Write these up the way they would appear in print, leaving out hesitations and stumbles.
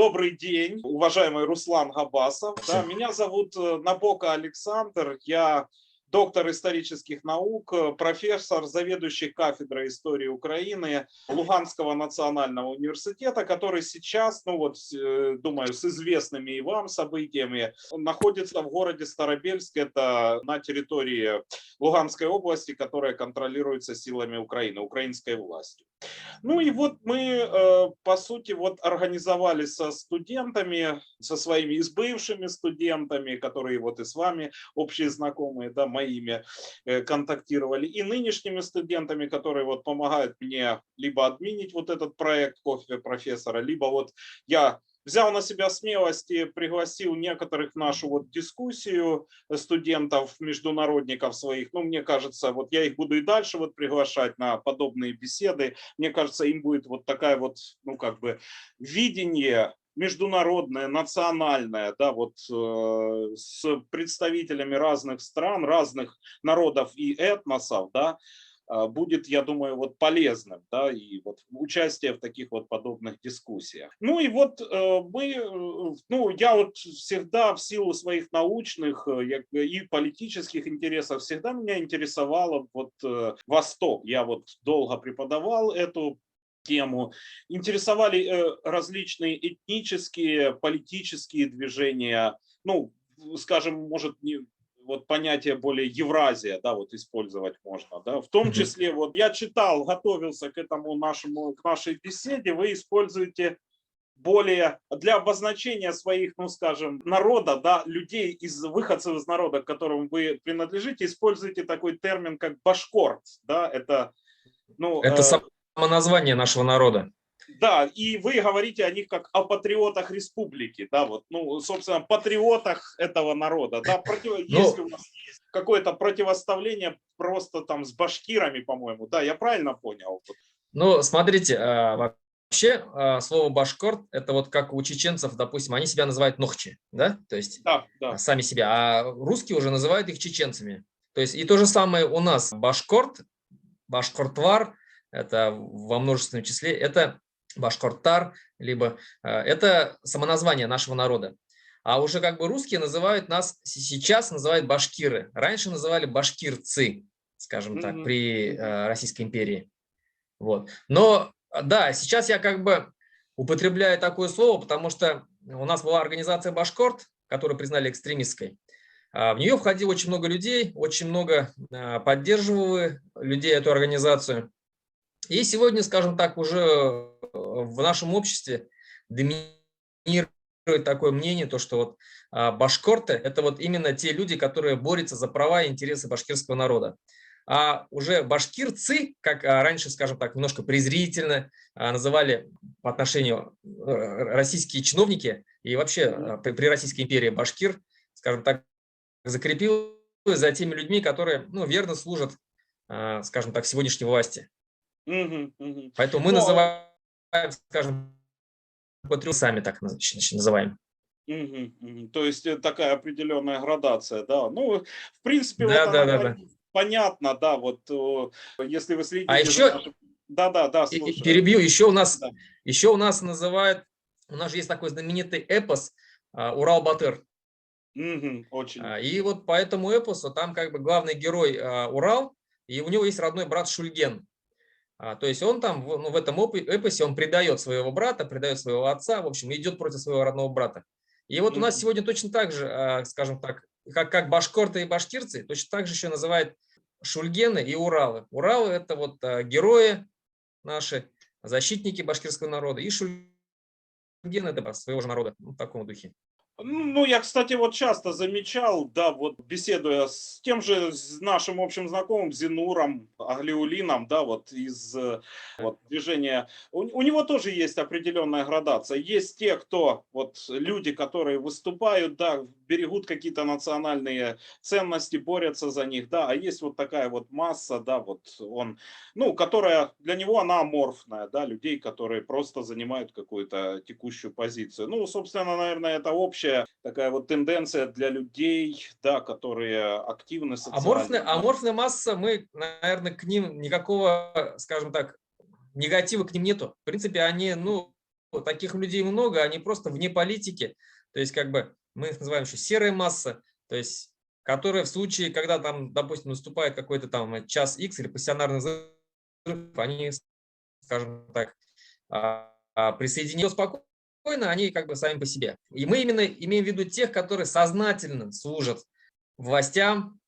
Добрый день, уважаемый Руслан Габасов. Да, меня зовут Набока Александр, я доктор исторических наук, профессор, заведующий кафедрой истории Украины Луганского национального университета, который сейчас, думаю, с известными и вам событиями, находится в городе Старобельск, это на территории Луганской области, которая контролируется силами Украины, украинской властью. Ну и вот мы, по сути, организовали со студентами, со своими и с бывшими студентами, которые и с вами общие знакомые, да, моими контактировали, и нынешними студентами, которые помогают мне либо админить этот проект «Кофе профессора», либо я взял на себя смелость и пригласил некоторых в нашу дискуссию студентов, международников своих. Ну, мне кажется, я их буду и дальше приглашать на подобные беседы. Мне кажется, им будет такая видение международное, национальное, да, с представителями разных стран, разных народов и этносов, да, будет, я думаю, полезным, да, и участие в таких подобных дискуссиях. Ну и я всегда в силу своих научных и политических интересов всегда меня интересовало Восток. Я долго преподавал эту тему, интересовали различные этнические, политические движения, ну, скажем, может, не понятие более Евразия, да, использовать можно, да, в том числе, я читал, готовился к нашей беседе, вы используете более для обозначения своих, ну, скажем, народа, да, людей, выходцев из народа, к которому вы принадлежите, используете такой термин, как башкорт, да, это, это само название нашего народа. Да, и вы говорите о них как о патриотах республики, да, собственно, патриотах этого народа, да, если у нас есть какое-то противоставление просто там с башкирами, по-моему, да, я правильно понял? Ну, смотрите, вообще слово башкорт, это как у чеченцев, допустим, они себя называют нохчи, да, то есть да. Сами себя, а русские уже называют их чеченцами. То есть и то же самое у нас башкорт, башкортвар, это во множественном числе, это башкорттар, либо это самоназвание нашего народа. А уже русские называют нас, сейчас называют башкиры. Раньше называли башкирцы, скажем так, при Российской империи. Но да, сейчас я употребляю такое слово, потому что у нас была организация «Башкорт», которую признали экстремистской. В нее входило очень много людей, очень много поддерживали людей эту организацию. И сегодня, скажем так, уже в нашем обществе доминирует такое мнение, то, что башкорты – это именно те люди, которые борются за права и интересы башкирского народа. А уже башкирцы, как раньше, скажем так, немножко презрительно называли по отношению российские чиновники, и вообще при Российской империи башкир, скажем так, закрепилось за теми людьми, которые верно служат, скажем так, сегодняшней власти. Поэтому мы называем, скажем, сами так называем. То есть такая определенная градация, да. Ну, в принципе, Да. понятно, да, если вы следите... А еще, Да, слушаю. перебью, еще у нас называют, у нас же есть такой знаменитый эпос «Урал-Батыр». Очень. И по этому эпосу там главный герой Урал, и у него есть родной брат Шульген. То есть он там, в этом эпосе он предает своего брата, предает своего отца, в общем, идет против своего родного брата. И у нас сегодня точно так же, скажем так, как башкорты и башкирцы, точно так же еще называют шульгены и уралы. Уралы – это герои наши, защитники башкирского народа, и шульгены – это своего же народа, в таком духе. Ну, я, кстати, часто замечал, да, беседуя с тем же нашим общим знакомым Зинуром Аглиулином, да, из движения, у него тоже есть определенная градация. Есть те, кто, люди, которые выступают, да, берегут какие-то национальные ценности, борются за них, да, а есть такая масса, да, которая для него она аморфная, да, людей, которые просто занимают какую-то текущую позицию. Ну, собственно, наверное, это общая такая тенденция для людей, да, которые активны социально. Аморфная масса, мы, наверное, к ним никакого, скажем так, негатива к ним нету. В принципе, они, таких людей много, они просто вне политики, то есть как бы мы их называем еще серая масса, то есть которая в случае, когда там, допустим, наступает какой-то там час X или пассионарный взрыв, они, скажем так, присоединяются спокойно, они как бы сами по себе. И мы именно имеем в виду тех, которые сознательно служат властям,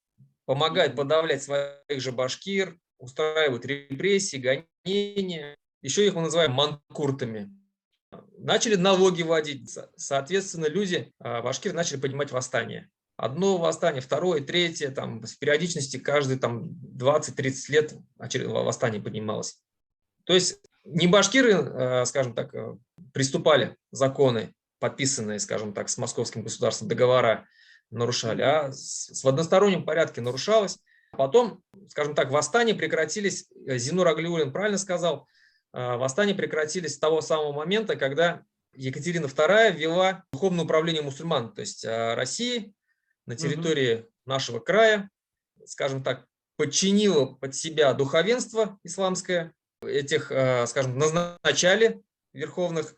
помогают подавлять своих же башкир, устраивают репрессии, гонения. Еще их мы называем манкуртами. Начали налоги вводить, соответственно, люди, башкир, начали поднимать восстание. Одно восстание, второе, третье, там, с периодичности каждые 20-30 лет восстание поднималось. То есть не башкиры, скажем так, приступали законы, подписанные, скажем так, с московским государством, договора нарушали, а в одностороннем порядке нарушалось. Потом, скажем так, восстания прекратились, Зинур Аглиуллин правильно сказал, восстания прекратились с того самого момента, когда Екатерина II ввела духовное управление мусульман, то есть России на территории нашего края, скажем так, подчинила под себя духовенство исламское, этих, скажем, назначали верховных,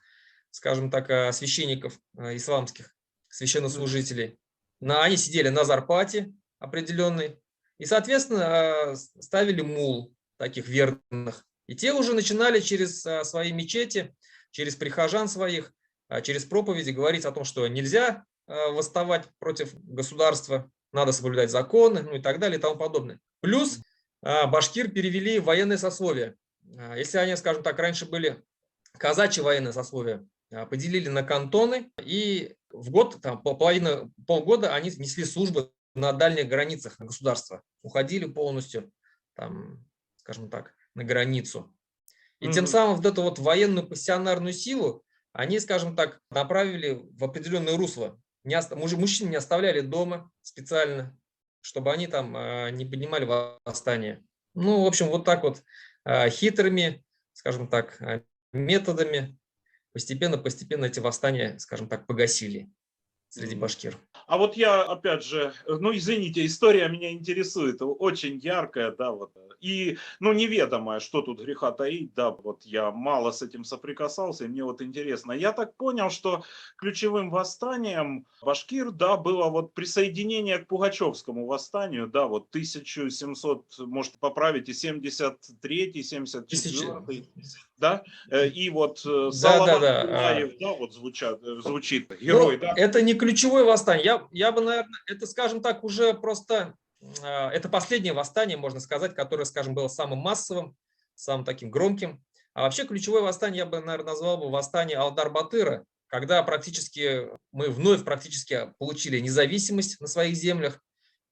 скажем так, священников исламских, священнослужителей. Они сидели на зарплате определенной и, соответственно, ставили мул таких верных. И те уже начинали через свои мечети, через прихожан своих, через проповеди говорить о том, что нельзя восставать против государства, надо соблюдать законы, ну и так далее и тому подобное. Плюс башкир перевели в военное сословие. Если они, скажем так, раньше были казачьи военные сословия, поделили на кантоны, и в год, там, полгода они несли службу на дальних границах государства, уходили полностью, там, скажем так, на границу. И тем самым вот эту вот военную пассионарную силу они, скажем так, направили в определенное русло. Мужчин не оставляли дома специально, чтобы они там не поднимали восстание. Ну, в общем, вот так вот хитрыми, скажем так, методами постепенно эти восстания, скажем так, погасили среди башкир. А вот я, опять же, ну, извините, история меня интересует, очень яркая, да, вот, и, ну, неведомая, что тут греха таить, да, вот я мало с этим соприкасался, и мне вот интересно. Я так понял, что ключевым восстанием башкир, да, было вот присоединение к Пугачевскому восстанию, да, вот 1700, может, поправите, 73-й, 74-й, да, и вот Салават Юлаев, да, вот звучит, герой, да. Это не ключевое восстание. Я бы, наверное, это, скажем так, уже просто, это последнее восстание, можно сказать, которое, скажем, было самым массовым, самым таким громким. А вообще ключевое восстание я бы, наверное, назвал бы восстание Алдар-Батыра, когда практически мы вновь практически получили независимость на своих землях,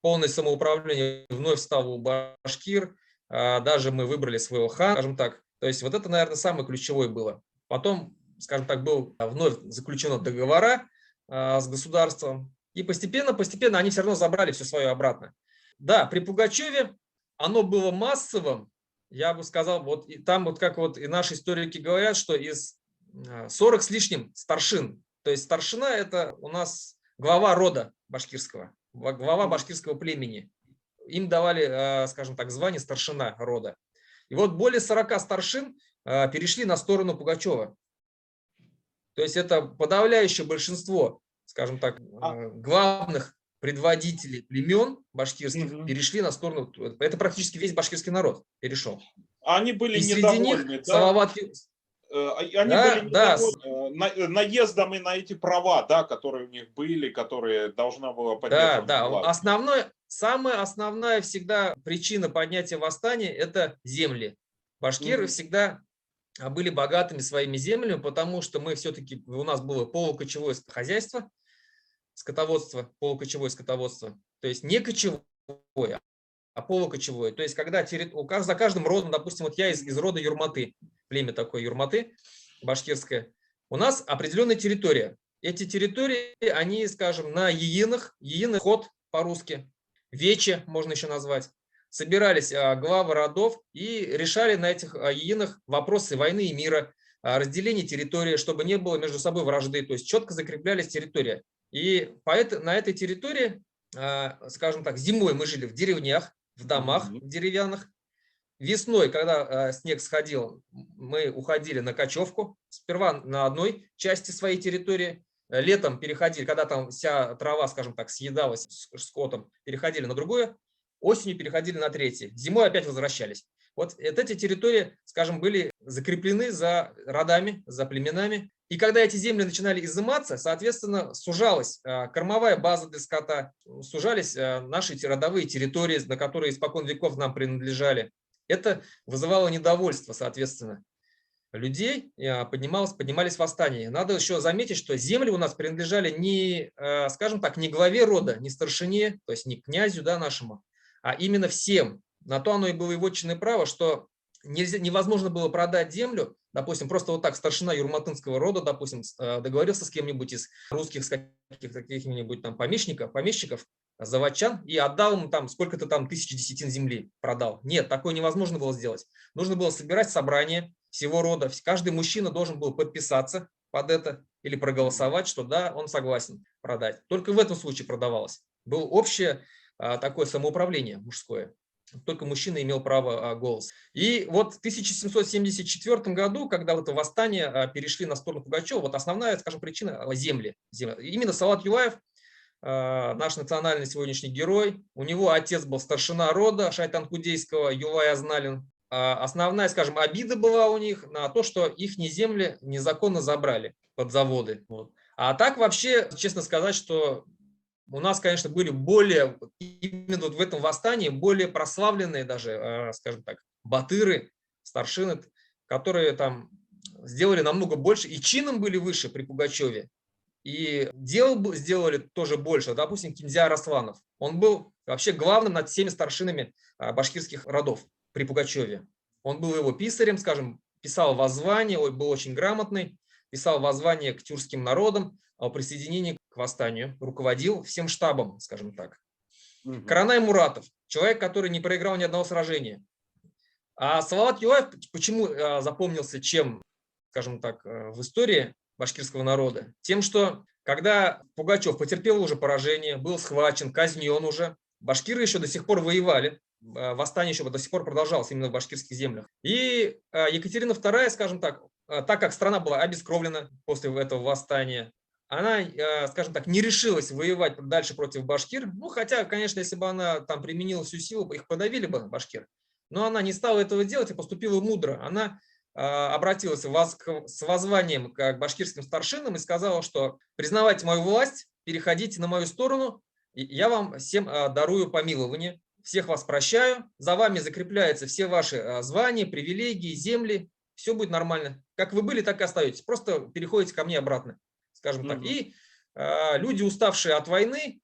полное самоуправление вновь стало у башкир, даже мы выбрали своего хана, скажем так. То есть вот это, наверное, самое ключевое было. Потом, скажем так, был вновь заключено договора с государством, и постепенно они все равно забрали все свое обратно. Да, при Пугачеве оно было массовым, я бы сказал, вот и там вот как вот и наши историки говорят, что из 40 с лишним старшин, то есть старшина это у нас глава рода башкирского, глава башкирского племени. Им давали, скажем так, звание старшина рода. И вот более 40 старшин перешли на сторону Пугачева. То есть это подавляющее большинство, скажем так, главных предводителей племен башкирских перешли на сторону, это практически весь башкирский народ перешел. Они были и недовольны, среди них да? Салават... Они были недовольны наездом и на эти права, да, которые у них были, которые должна была поддерживать. Да. Самая основная всегда причина поднятия восстания – это земли. Башкиры всегда были богатыми своими землями, потому что мы все-таки, у нас было полукочевое хозяйство, скотоводство, полукочевое скотоводство, то есть не кочевое, а полукочевое. То есть когда за каждым родом, допустим, вот я из рода Юрматы, племя такое Юрматы, башкирское, у нас определенная территория. Эти территории, они, скажем, на Яинах, ход по-русски, Вече можно еще назвать, собирались главы родов и решали на этих Яинах вопросы войны и мира, разделения территории, чтобы не было между собой вражды, то есть четко закреплялись территории. И на этой территории, скажем так, зимой мы жили в деревнях, в домах деревянных. Весной, когда снег сходил, мы уходили на кочевку, сперва на одной части своей территории, летом переходили, когда там вся трава, скажем так, съедалась скотом, переходили на другое, осенью переходили на третье, зимой опять возвращались. Вот эти территории, скажем, были закреплены за родами, за племенами. И когда эти земли начинали изыматься, соответственно, сужалась кормовая база для скота, сужались наши родовые территории, на которые испокон веков нам принадлежали. Это вызывало недовольство, соответственно, людей, поднимались восстания. Надо еще заметить, что земли у нас принадлежали не, скажем так, не главе рода, не старшине, то есть не князю, да, нашему, а именно всем. На то оно и было и вотчинное право, что невозможно было продать землю, допустим, просто вот так старшина юрматынского рода, допустим, договорился с кем-нибудь из русских, с каких-нибудь там помещиков, заводчан, и отдал ему там сколько-то там тысяч десятин земли продал. Нет, такое невозможно было сделать. Нужно было собирать собрание всего рода. Каждый мужчина должен был подписаться под это или проголосовать, что да, он согласен продать. Только в этом случае продавалось. Было общее такое самоуправление мужское. Только мужчина имел право голоса. И вот в 1774 году, когда вот это восстание перешли на сторону Пугачева, вот основная, скажем, причина – земли. Именно Салават Юлаев, наш национальный сегодняшний герой, у него отец был старшина рода Шайтан-Кудейского, Юлай Азналин. Основная, скажем, обида была у них на то, что их земли незаконно забрали под заводы. Вот. А так вообще, честно сказать, что у нас, конечно, были более, именно вот в этом восстании, более прославленные даже, скажем так, батыры, старшины, которые там сделали намного больше, и чином были выше при Пугачеве, и дел сделали тоже больше. Допустим, Кинзя Арасланов. Он был вообще главным над всеми старшинами башкирских родов при Пугачеве. Он был его писарем, скажем, писал воззвание, был очень грамотный, писал воззвание к тюркским народам о присоединении к восстанию, руководил всем штабом, скажем так. Каранай Муратов, человек, который не проиграл ни одного сражения. А Салават Юлаев почему запомнился чем, скажем так, в истории башкирского народа? Тем, что когда Пугачев потерпел уже поражение, был схвачен, казнен уже, башкиры еще до сих пор воевали, восстание еще до сих пор продолжалось именно в башкирских землях. И Екатерина II, скажем так как страна была обескровлена после этого восстания, она, скажем так, не решилась воевать дальше против башкир. Ну, хотя, конечно, если бы она там применила всю силу, их подавили бы башкир. Но она не стала этого делать и поступила мудро. Она обратилась с воззванием к башкирским старшинам и сказала, что признавайте мою власть, переходите на мою сторону, и я вам всем дарую помилование, всех вас прощаю, за вами закрепляются все ваши звания, привилегии, земли, все будет нормально. Как вы были, так и остаетесь. Просто переходите ко мне обратно, скажем так. И люди, уставшие от войны,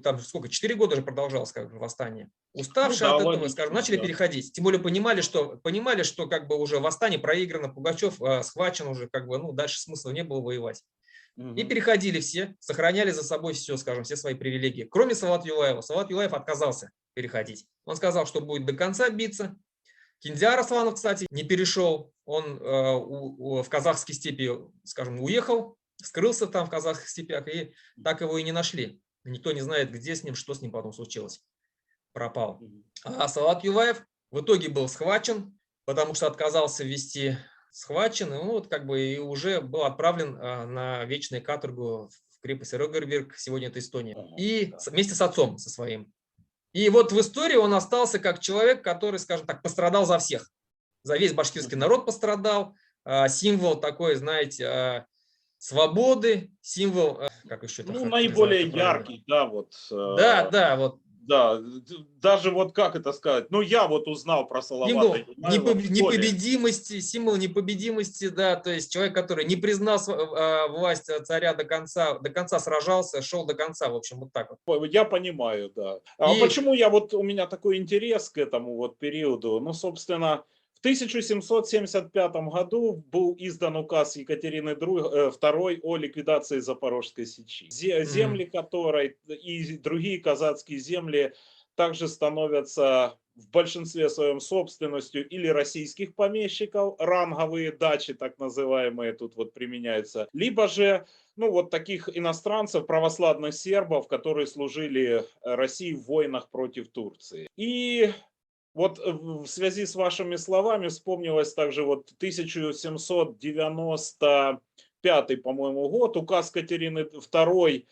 там сколько, 4 года же продолжалось как бы восстание, уставшие от этого, скажем, начали переходить. Тем более понимали, что как бы уже восстание проиграно, Пугачев схвачен уже, как бы, дальше смысла не было воевать. И переходили все, сохраняли за собой все, скажем, все свои привилегии. Кроме Салавата Юлаева. Салават Юлаев отказался переходить. Он сказал, что будет до конца биться. Кинзя Арасланов, кстати, не перешел. Он в казахские степи, скажем, уехал, скрылся там в казахских степях, и так его и не нашли. Никто не знает, где с ним, что с ним потом случилось. Пропал. А Салават Юлаев в итоге был схвачен, потому что отказался вести схвачен, и уже был отправлен на вечную каторгу в крепость Рёгерберг, сегодня это Эстония, и вместе с отцом, со своим. И вот в истории он остался как человек, который, скажем так, пострадал за всех. За весь башкирский народ пострадал. Символ такой, знаете, свободы, символ, как еще это наиболее яркий, да, вот. Да, вот. Да, даже вот как это сказать, я вот узнал про Салавата Символ непобедимости, да, то есть человек, который не признал власть царя до конца сражался, шел до конца, в общем, вот так вот. Я понимаю, да. А почему у меня такой интерес к этому вот периоду? Собственно, в 1775 году был издан указ Екатерины II о ликвидации Запорожской сечи, земли которой и другие казацкие земли также становятся в большинстве своем собственностью или российских помещиков, ранговые дачи так называемые тут вот применяются, либо же вот таких иностранцев, православных сербов, которые служили России в войнах против Турции. И Вот в связи с вашими словами вспомнилось также вот 1795, по-моему, год, указ Катерины II,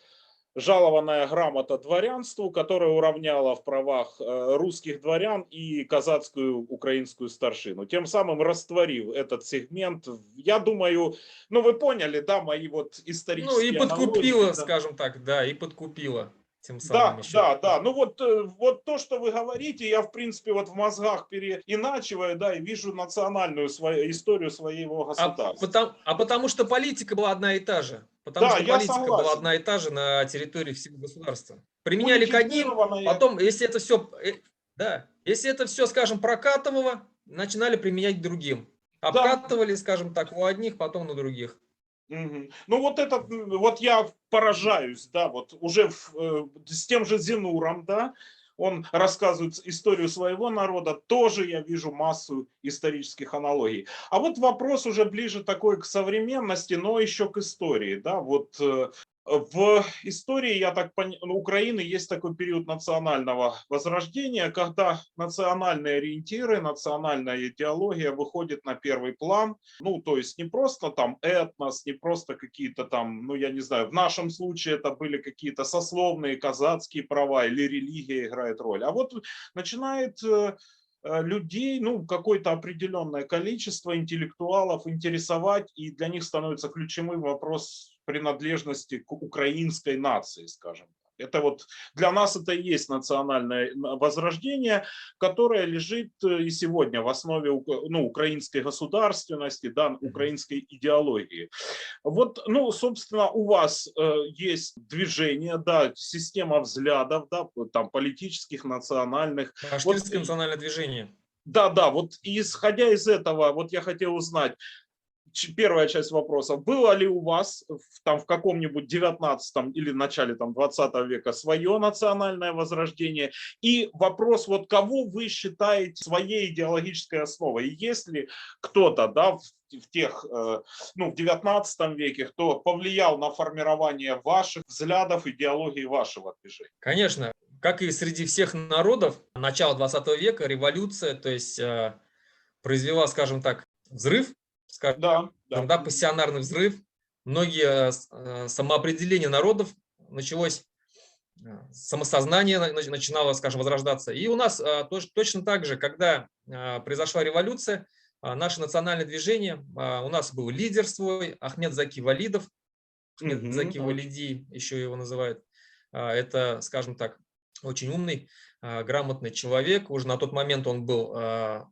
жалованная грамота дворянству, которая уравняла в правах русских дворян и казацкую украинскую старшину, тем самым растворив этот сегмент. Я думаю, ну вы поняли, да, мои вот Ну и исторические аналогии, подкупила, да. скажем так, да, и подкупила тем самым Да, еще. да, да. Ну вот, вот то, что вы говорите, я в принципе вот в мозгах переиначиваю, да, и вижу национальную свою историю своего государства. Потому что политика была одна и та же. Потому Да, что я политика была согласен. одна и та же на территории всего государства. Применяли к одним, Унифицированная. потом, если это все, да, если это все, скажем, прокатывало, начинали применять к другим. Да. Обкатывали, скажем так, у одних, потом на других. Мгм. Ну вот этот, вот я поражаюсь, да, вот уже с тем же Зенуром, да, он рассказывает историю своего народа, тоже я вижу массу исторических аналогий. А вот вопрос уже ближе такой к современности, но еще к истории, да, вот в истории, я так понимаю, Украины есть такой период национального возрождения, когда национальные ориентиры, национальная идеология выходит на первый план. Ну, то есть не просто там этнос, не просто какие-то там, ну, я не знаю, в нашем случае это были какие-то сословные казацкие права или религия играет роль. А вот начинает людей, ну, какое-то определенное количество интеллектуалов интересовать, и для них становится ключевым вопрос принадлежности к украинской нации, скажем. Это вот для нас это и есть национальное возрождение, которое лежит и сегодня в основе ну, украинской государственности, да, украинской идеологии. Вот, ну, собственно, у вас есть движение, да, система взглядов, да, там политических, национальных. Вот, Башкирское национальное движение. да, да, вот исходя из этого, вот я хотел узнать, первая часть вопроса. Было ли у вас там, в каком-нибудь 19 или начале там, 20 века свое национальное возрождение? И вопрос, вот кого вы считаете своей идеологической основой? И есть ли кто-то, да, в тех, ну, в 19 веке, кто повлиял на формирование ваших взглядов, идеологии вашего движения? Конечно, как и среди всех народов, начала 20 века революция, то есть произвела, скажем так, взрыв, скажем, Да, да. да, пассионарный взрыв. Многие самоопределение народов началось, самосознание начинало, скажем, возрождаться. И у нас точно так же, когда произошла революция, наше национальное движение, у нас был лидер свой, Ахмед Заки Валидов, Ахмед Заки Мгм. Валиди, еще его называют. Это, скажем так, очень умный, грамотный человек. Уже на тот момент он был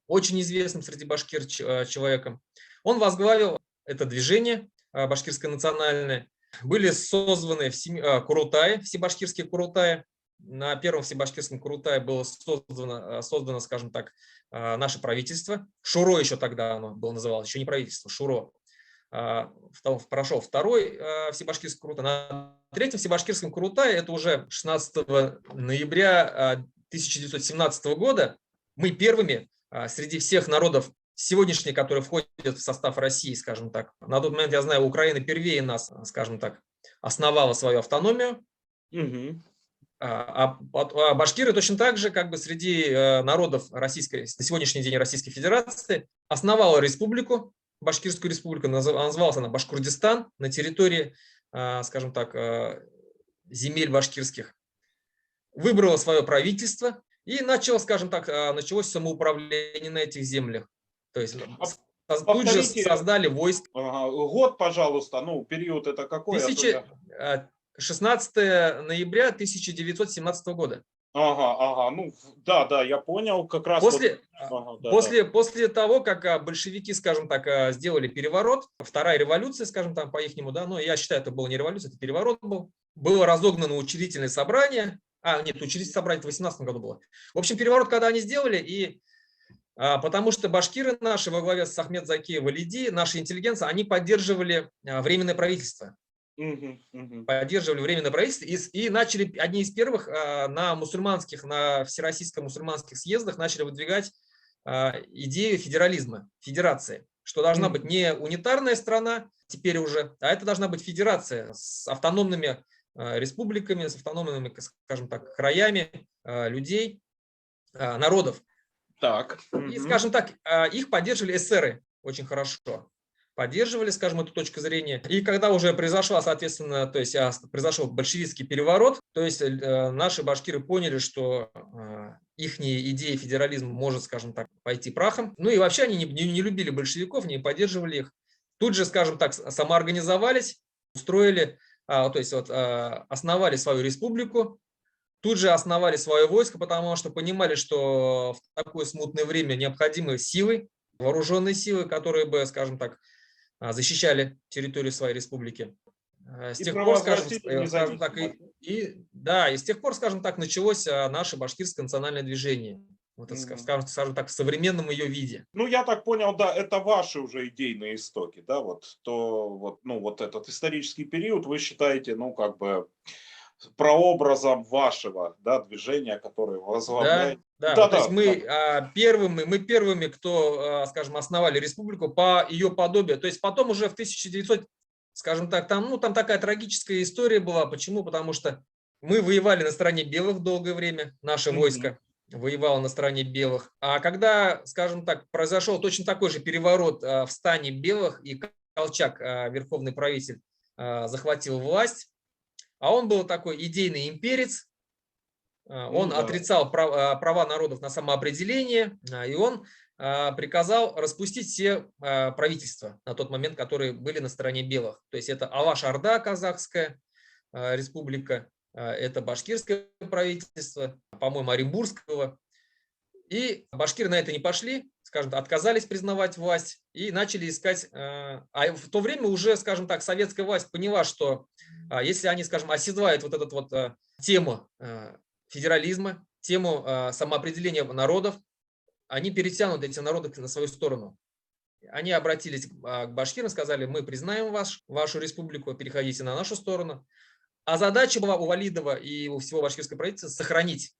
очень известным среди башкир человеком. Он возглавил это движение башкирское национальное. Были созваны курултаи, всебашкирские курултаи. На первом всебашкирском курултае было создано, скажем так, наше правительство. Шуро еще тогда оно было называлось, еще не правительство, Шуро. Прошел второй всебашкирский курултай. На третьем всебашкирском курултае, это уже 16 ноября 1917 года, мы первыми среди всех народов сегодняшних, которые входят в состав России, скажем так. На тот момент, я знаю, Украина первее нас, скажем так, основала свою автономию. Мгм. Башкиры точно так же, как бы среди народов Российской, на сегодняшний день Российской Федерации, основала республику, Башкирскую республику, называлась она Башкордистан, на территории, скажем так, земель башкирских. Выбрала свое правительство и начало, скажем так, началось самоуправление на этих землях. То есть А тут же повторите создали войско. год, пожалуйста, ну, период это какой, а то я... 16 ноября 1917 года. Ага, ага, ну да, да, я понял, как раз вот, После, ага, да, да. после того, как большевики, скажем так, сделали переворот, вторая революция, скажем там по-ихнему, да, но я считаю, это была не революция, это переворот был, было разогнано учредительное собрание, нет, учредительное собрание в 18 году было. В общем, переворот, когда они сделали, и потому что башкиры наши во главе с Ахмед Заки Валиди, наша интеллигенция, они поддерживали временное правительство. Мгм, мгм. Поддерживали временное правительство и начали одни из первых на всероссийских мусульманских съездах начали выдвигать идею федерализма, федерации, что должна быть не унитарная страна теперь уже, а это должна быть федерация с автономными республиками, с автономными, скажем так, краями людей, народов. Так. И, скажем так, их поддерживали эсеры очень хорошо. Поддерживали, скажем, эту точку зрения. И когда уже произошла, соответственно, то есть произошел большевистский переворот, то есть наши башкиры поняли, что их идея федерализма может, скажем так, пойти прахом. Ну и вообще они не любили большевиков, не поддерживали их. Тут же, скажем так, самоорганизовались, устроили, то есть вот, основали свою республику. Тут же основали свое войско, потому что понимали, что в такое смутное время необходимы силы, вооруженные силы, которые бы, скажем так, защищали территорию своей республики. С И тех пор, скажем провозгласили так, независимость. да, и с тех пор, скажем так, началось наше башкирское национальное движение. Вот это, Мгм. скажем так, в современном ее виде. Ну, я так понял, да, это ваши уже идейные истоки, да, вот, то, вот, ну, вот этот исторический период вы считаете, ну, как бы прообразом вашего, да, движения, которое возглавляет. Да, да, то есть Да-да, да. мы первыми, кто, скажем, основали республику по ее подобию. То есть потом уже в 1900, скажем так, там, ну, там такая трагическая история была. Почему? Потому что мы воевали на стороне белых долгое время, наше Мгм. войско воевало на стороне белых. А когда, скажем так, произошел точно такой же переворот в стане белых, и Колчак, верховный правитель, захватил власть, а он был такой идейный имперец, Ну он да. отрицал права народов на самоопределение, и он приказал распустить все правительства на тот момент, которые были на стороне белых. То есть это Алаш-Орда, казахская республика, это башкирское правительство, по-моему, Оренбургского. И башкиры на это не пошли, скажем так, отказались признавать власть и начали искать. А в то время уже, скажем так, советская власть поняла, что если они, скажем, оседлают вот эту вот тему федерализма, тему самоопределения народов, они перетянут эти народы на свою сторону. Они обратились к башкирам, сказали: мы признаем вашу республику, переходите на нашу сторону. А задача была у Валидова и у всего башкирского правительства сохранить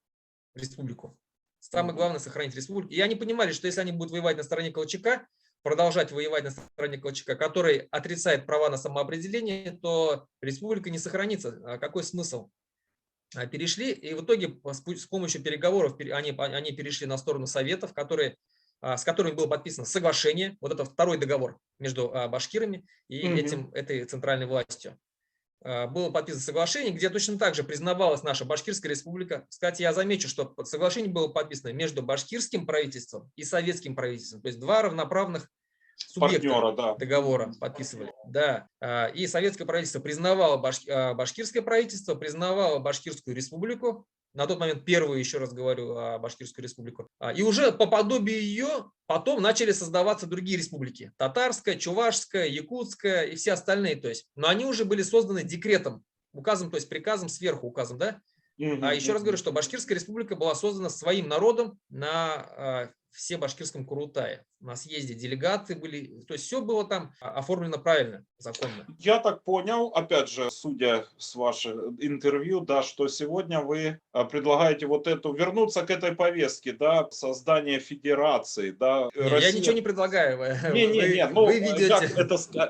республику. Самое Мгм. главное — сохранить республику. И они понимали, что если они будут воевать на стороне Колчака, продолжать воевать на стороне Колчака, который отрицает права на самоопределение, то республика не сохранится. А какой смысл? Перешли, и в итоге с помощью переговоров они перешли на сторону Советов, с которыми было подписано соглашение, вот это второй договор между башкирами и Мгм. этой центральной властью. Было подписано соглашение, где точно так же признавалась наша Башкирская республика. Кстати, я замечу, что соглашение было подписано между башкирским правительством и советским правительством. То есть два равноправных субъекта Партнера, да. договора подписывали. Да. И советское правительство признавало башкирское правительство, признавало Башкирскую республику. На тот момент первую, еще раз говорю, Башкирскую республику. И уже по подобию ее потом начали создаваться другие республики. Татарская, Чувашская, Якутская и все остальные. То есть, но они уже были созданы декретом, указом, то есть приказом сверху указом, да? А Мгм. еще раз говорю, Мгм. что Башкирская республика была создана своим народом на Всебашкирском Курултае. На съезде делегаты были, то есть все было там оформлено правильно, законно. Я так понял, опять же, судя с ваших интервью, да, что сегодня вы предлагаете вот эту, вернуться к этой повестке, да, создание федерации, да, Не, я ничего Россия. не предлагаю, Не-не-не, вы ну, ведете.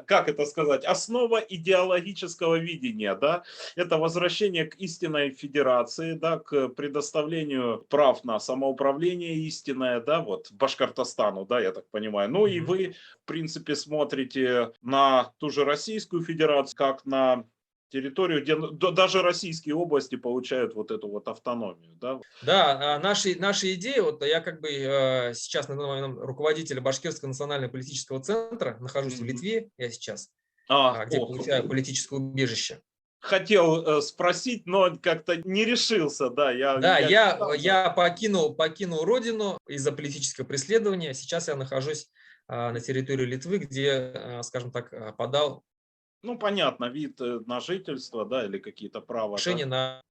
как это сказать? Основа идеологического видения, да, это возвращение к истинной федерации, да, к предоставлению прав на самоуправление истинное, да, вот, Башкортостану, да, я так понимаю. Ну и Мгм. вы, в принципе, смотрите на ту же Российскую Федерацию, как на территорию, где даже российские области получают вот эту вот автономию, да. Да, наши идеи, вот я как бы сейчас на данный момент руководитель Башкирского национального политического центра, нахожусь в Мгм. Литве, я сейчас, где Ох, получаю политическое убежище. хотел спросить, но как-то не решился, да, Да, я читал, да. я покинул родину из-за политического преследования. Сейчас я нахожусь на территории Литвы, где, скажем так, подал Ну, понятно, вид на жительство, да, или какие-то права, да. решение на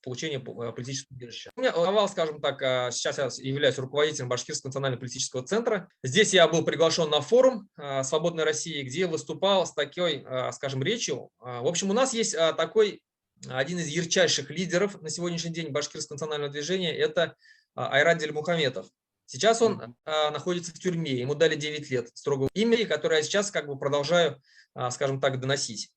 получение политического убежища. У меня овал, скажем так, сейчас я являюсь руководителем Башкирского национально-политического центра. Здесь я был приглашен на форум «Свободной России», где выступал с такой, скажем, речью. В общем, у нас есть такой один из ярчайших лидеров на сегодняшний день Башкирского национального движения – это Айрат Дильмухаметов. Сейчас он Мгм. находится в тюрьме, ему дали 9 лет строгого имени, которое я сейчас как бы продолжаю, скажем так, доносить.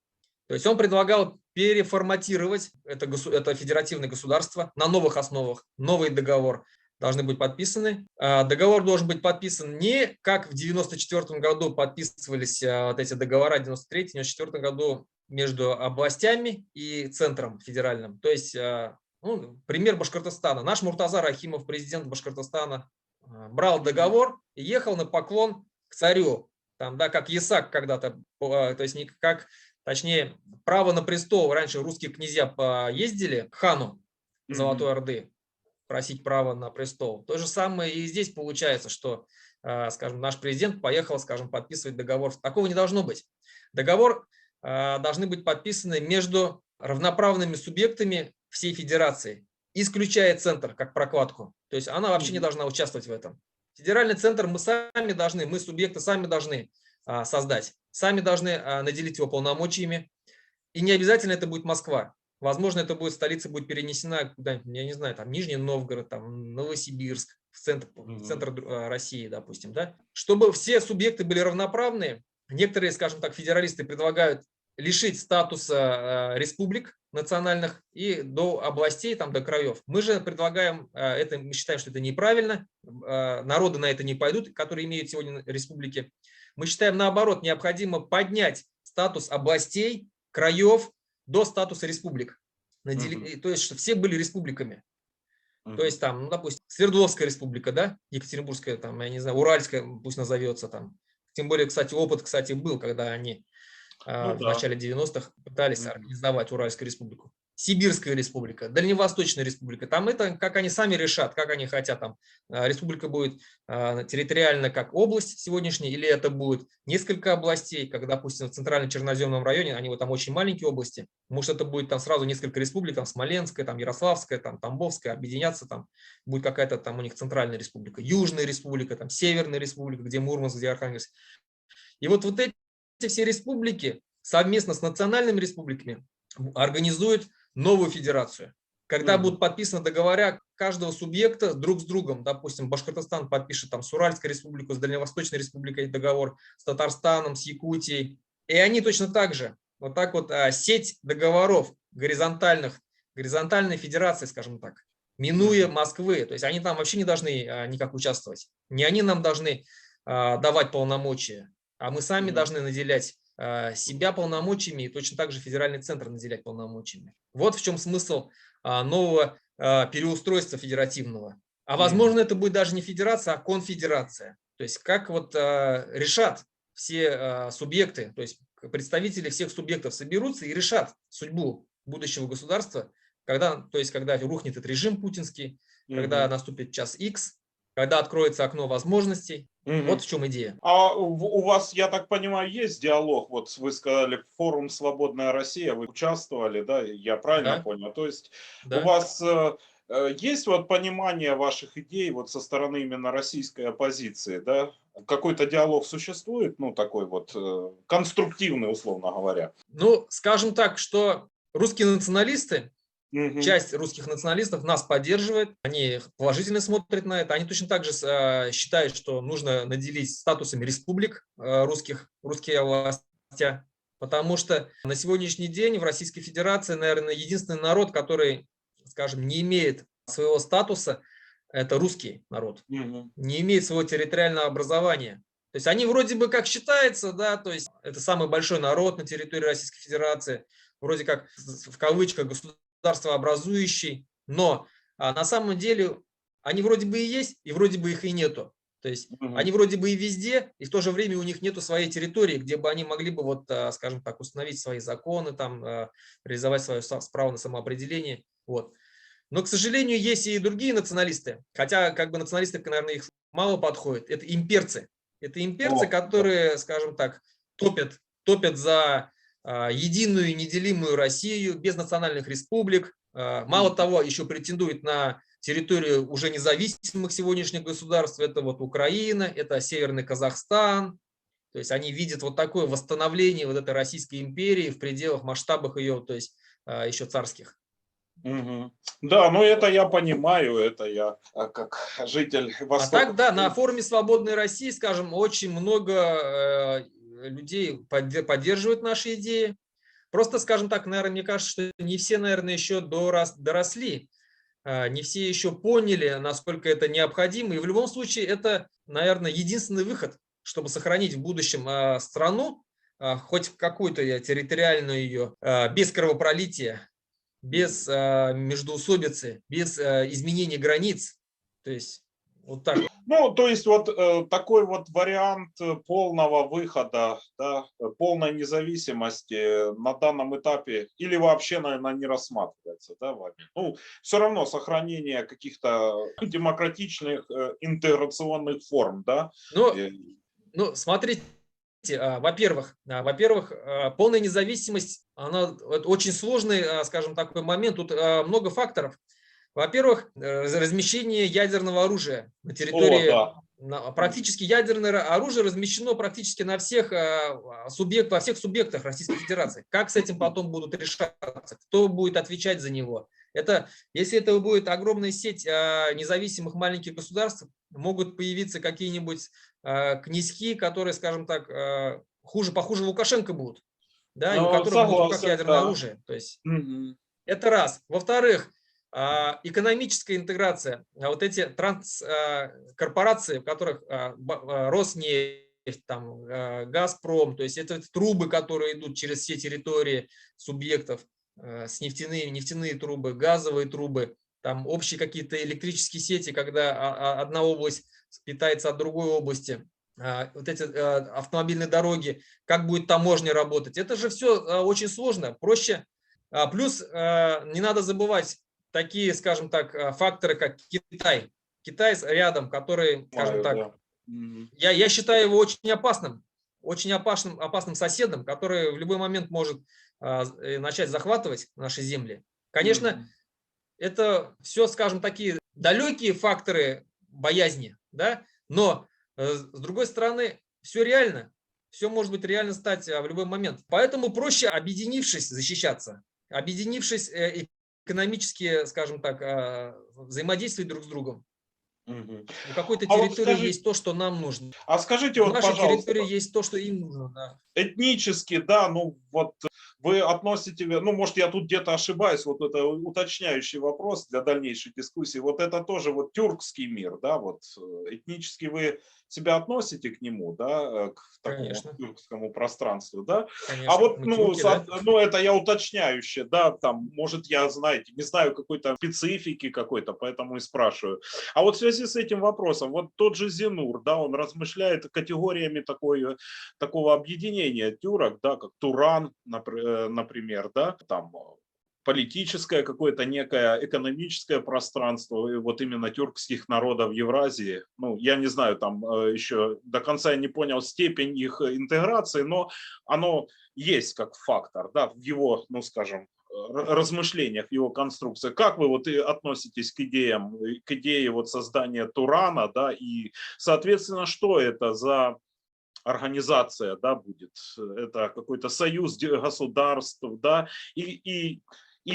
То есть он предлагал переформатировать это федеративное государство на новых основах, новый договор. должны быть подписаны. Договор должен быть подписан не как в 1994 году подписывались вот эти договора 93-94 году между областями и центром федеральным. То есть, ну, пример Башкортостана. Наш Муртаза Рахимов, президент Башкортостана, брал договор и ехал на поклон к царю. Там, да, как Ясак когда-то, то есть не как, точнее, право на престол. Раньше русские князья ездили к хану Золотой Орды просить право на престол. То же самое и здесь получается, что, скажем, наш президент поехал, скажем, подписывать договор. Такого не должно быть. Договор должны быть подписаны между равноправными субъектами всей федерации, исключая центр как прокладку. То есть она вообще не должна участвовать в этом. Федеральный центр мы сами должны, мы субъекты сами должны создать, сами должны наделить его полномочиями. И не обязательно это будет Москва. Возможно, это будет столица будет перенесена куда-нибудь, я не знаю, там Нижний Новгород, там Новосибирск, в центр России, допустим, да. Чтобы все субъекты были равноправны, некоторые, скажем так, федералисты предлагают лишить статуса республик национальных и до областей, там, до краев. Мы же предлагаем, это, мы считаем, что это неправильно, народы на это не пойдут, которые имеют сегодня республики. Мы считаем, наоборот, необходимо поднять статус областей, краев до статуса республик. То есть, чтобы все были республиками. То есть, там, ну, допустим, Свердловская республика, да, Екатеринбургская, там, я не знаю, Уральская, пусть назовется там. Тем более, кстати, опыт, кстати, был, когда они в начале 90-х пытались организовать Уральскую республику. Сибирская республика, Дальневосточная республика. Там это, как они сами решат, как они хотят. Там республика будет территориально как область сегодняшняя, или это будет несколько областей, как, допустим, в Центральном Черноземном районе, они вот там очень маленькие области. Может, это будет там сразу несколько республик, там Смоленская, там Ярославская, там Тамбовская, объединяться, там будет какая-то там у них Центральная республика, Южная республика, там Северная республика, где Мурманск, где Архангельск. И вот эти все республики совместно с национальными республиками организуют новую федерацию. Когда будут подписаны договора каждого субъекта друг с другом, допустим, Башкортостан подпишет там с Уральской республикой, с Дальневосточной республикой договор, с Татарстаном, с Якутией, и они точно так же, вот так вот сеть договоров горизонтальной федерации, скажем так, минуя Москвы, то есть они там вообще не должны никак участвовать, не они нам должны давать полномочия, а мы сами должны наделять себя полномочиями и точно так же федеральный центр наделять полномочиями. Вот в чем смысл нового переустройства федеративного. А возможно, это будет даже не федерация, а конфедерация. То есть как вот решат все субъекты, то есть представители всех субъектов соберутся и решат судьбу будущего государства, когда рухнет этот режим путинский, когда наступит час X, когда откроется окно возможностей. Вот в чем идея. А у вас, я так понимаю, есть диалог? Вот вы сказали, форум «Свободная Россия», вы участвовали, да? Я правильно понял? То есть у вас есть вот понимание ваших идей вот со стороны именно российской оппозиции, да? Какой-то диалог существует, ну такой вот конструктивный, условно говоря? Ну, скажем так, что русские националисты, часть русских националистов нас поддерживает, они положительно смотрят на это, они точно так же считают, что нужно наделить статусами республик русские власти, потому что на сегодняшний день в Российской Федерации, наверное, единственный народ, который, скажем, не имеет своего статуса, это русский народ, не имеет своего территориального образования. То есть они вроде бы как считаются, да, то есть это самый большой народ на территории Российской Федерации, вроде как в кавычках государствообразующий, но на самом деле они вроде бы и есть, и вроде бы их и нету. То есть они вроде бы и везде, и в то же время у них нету своей территории, где бы они могли бы, вот, скажем так, установить свои законы, там, реализовать свое право на самоопределение. Вот. Но, к сожалению, есть и другие националисты, хотя как бы националисты, наверное, их мало подходит. Это имперцы. Это имперцы, которые, скажем так, топят за единую неделимую Россию без национальных республик. Мало того, еще претендует на территорию уже независимых сегодняшних государств. Это вот Украина, это Северный Казахстан. То есть они видят вот такое восстановление вот этой Российской империи в пределах, масштабах ее, то есть еще царских. Да, ну это я понимаю, это я как житель Востока. А так, да, на форуме «Свободной России», скажем, очень много людей поддерживают наши идеи. Просто, скажем так, наверное, мне кажется, что не все, наверное, еще доросли не все еще поняли, насколько это необходимо. И в любом случае это, наверное, единственный выход, чтобы сохранить в будущем страну, хоть какую-то территориальную ее, без кровопролития, без междоусобицы, без изменения границ. То есть вот так. Ну, то есть вот такой вот вариант полного выхода, да, полной независимости на данном этапе или вообще, наверное, не рассматривается, да, вами. Ну, все равно сохранение каких-то демократичных интеграционных форм, да. Но, Э, ну, смотрите, во-первых, полная независимость, она это очень сложный, скажем, такой момент. Тут много факторов. Во-первых, размещение ядерного оружия на О, территории, да. практически ядерное оружие размещено практически на всех во всех субъектах Российской Федерации. Как с этим потом будут решаться? Кто будет отвечать за него? Если это будет огромная сеть независимых маленьких государств, могут появиться какие-нибудь князьки, которые, скажем так, похуже Лукашенко будут, да, и у Ну, которых будет в руках согласен, ядерное да. оружие. То есть Мгм. это раз. Во-вторых, экономическая интеграция. Вот эти корпорации, в которых Роснефть, там, Газпром, то есть это трубы, которые идут через все территории субъектов, нефтяные трубы, газовые трубы, там общие какие-то электрические сети, когда одна область питается от другой области. Вот эти автомобильные дороги, как будет таможня работать. Это же все очень сложно. Проще. Плюс не надо забывать такие, скажем так, факторы, как Китай. Китай рядом, который, скажем Понимаю, так, да. Мгм. я считаю его очень опасным соседом, который в любой момент может начать захватывать наши земли. Конечно, Мгм. это все, скажем, такие далекие факторы боязни, да, но с другой стороны, все реально, все может быть реально стать в любой момент. Поэтому проще, объединившись, защищаться, объединившись экономически, скажем так, взаимодействовать друг с другом. Мгм. У какой-то А вот территории скажи, есть то, что нам нужно. а скажите У вот, нашей пожалуйста, территории есть то, что им нужно. Да. этнически, да, ну вот вы относите, ну, может, я тут где-то ошибаюсь, вот это уточняющий вопрос для дальнейшей дискуссии. Вот это тоже вот тюркский мир, да, вот этнически вы себя относите к нему, да, к такому Конечно, тюркскому пространству, да? А конечно. вот, Мы ну, тюрки, да. ну, это я уточняюще, да, там, может, я, знаете, не знаю какой-то специфики какой-то, поэтому и спрашиваю. А вот в связи с этим вопросом, вот тот же Зинур, да, он размышляет категориями такого объединения тюрок, да, как Туран, например, да, там политическое какое-то некое экономическое пространство и вот именно тюркских народов Евразии. Ну, я не знаю, там еще до конца я не понял степень их интеграции, но оно есть как фактор, да, в его, ну, скажем, размышлениях, в его конструкции. Как вы вот и относитесь к идее вот создания Турана, да, и, соответственно, что это за организация, да, будет, это какой-то союз государств, да, и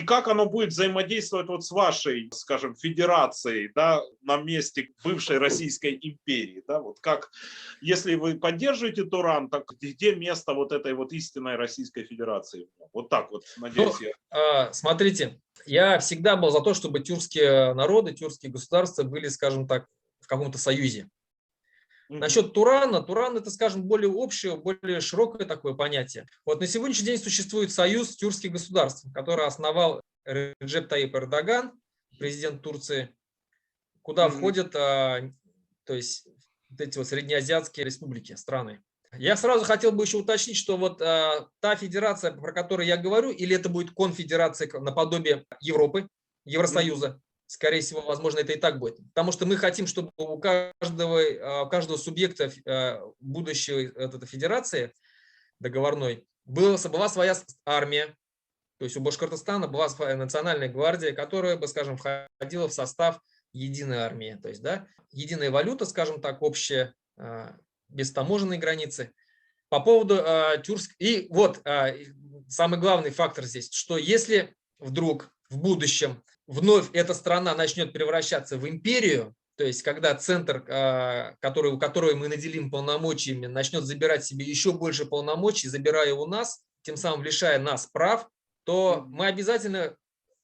как оно будет взаимодействовать вот с вашей, скажем, федерацией, да, на месте бывшей Российской империи, да, вот как, если вы поддерживаете Туран, так где место вот этой вот истинной Российской Федерации? Вот так вот, надеюсь, Ну, я. смотрите, я всегда был за то, чтобы тюркские народы, тюркские государства были, скажем так, в каком-то союзе. Мгм. Насчет Турана, Туран это, скажем, более общее, более широкое такое понятие. Вот на сегодняшний день существует союз тюркских государств, который основал Реджеп Таyyip Эрдоган, президент Турции, куда Мгм. входят, то есть вот эти вот среднеазиатские республики, страны. Я сразу хотел бы еще уточнить, что вот та федерация, про которую я говорю, или это будет конфедерация наподобие Европы, Мгм. Евросоюза, скорее всего, возможно, это и так будет. Потому что мы хотим, чтобы у каждого субъекта будущей этой федерации договорной была своя армия, то есть у Башкортостана была своя национальная гвардия, которая бы, скажем, входила в состав единой армии. То есть, да, единая валюта, скажем так, общая, без таможенной границы. По поводу тюркской... И вот самый главный фактор здесь, что если вдруг в будущем вновь эта страна начнет превращаться в империю, то есть когда центр, который мы наделим полномочиями, начнет забирать себе еще больше полномочий, забирая у нас, тем самым лишая нас прав, то Мгм. мы обязательно